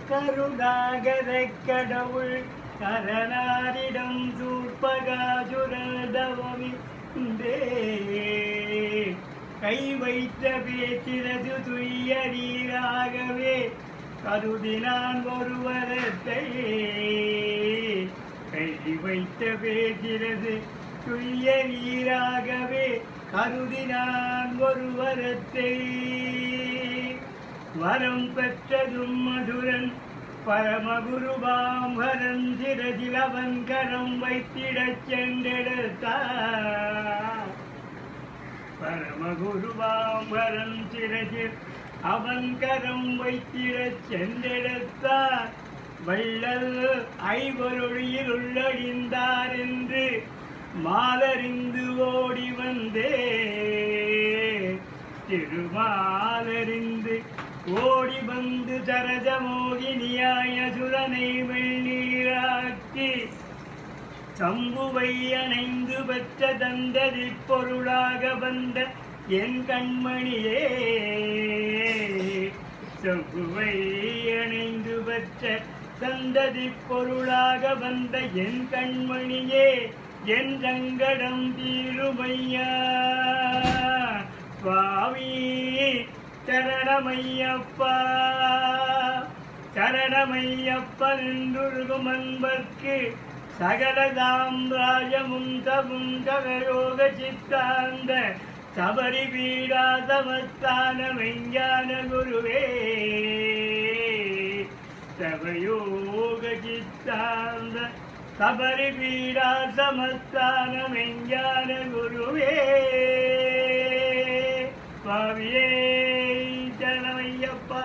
கருணாகரக் கடவுள் கரணாரிடம் சூர்பகாசுரதவமின்றே கை வைத்த பேச்சினது துய்யரீராகவே கருதினான் ஒருவரத்தை கை வைத்த பேச்சினது துய்யரீராகவே கருதினான் ஒருவரத்தை வரம் பெற்றதும் மதுரன் பரமகுருபாம்பரன் சிரசில் அவன் கரம் வைத்திடச் சென்றெடுத்தார். பரமகுருபாம்பரன் சிரசில் அவன் கரம் வைத்திடச் சென்றெடுத்தார். வள்ளல் ஐவரொழியில் உள்ளடிந்தார் என்று மாலறிந்து ஓடி வந்தே திருமாலறிந்து ஓடி வந்து சரஜமோகினியாய சுரனை வெள்ளீராக்கி சம்புவை அணைந்து பெற்ற தந்ததி பொருளாக வந்த என் கண்மணியே சம்புவை அணைந்து பெற்ற சந்ததி பொருளாக வந்த என் கண்மணியே என் சங்கடம் தீருமையா சுவாமி சரணமையப்பா சரணமையப்பன் என்றுருகும் அன்பர்க்கு சகல சாம்ராஜமும் தவும் சகயோக சித்தாந்த சபரி பீடாதமஸ்தான விஞ்ஞான குருவே சபயோக சித்தாந்த சபரி பீடா சமஸ்தான விஞ்ஞான குருவே சுவாமியே சரணமையப்பா.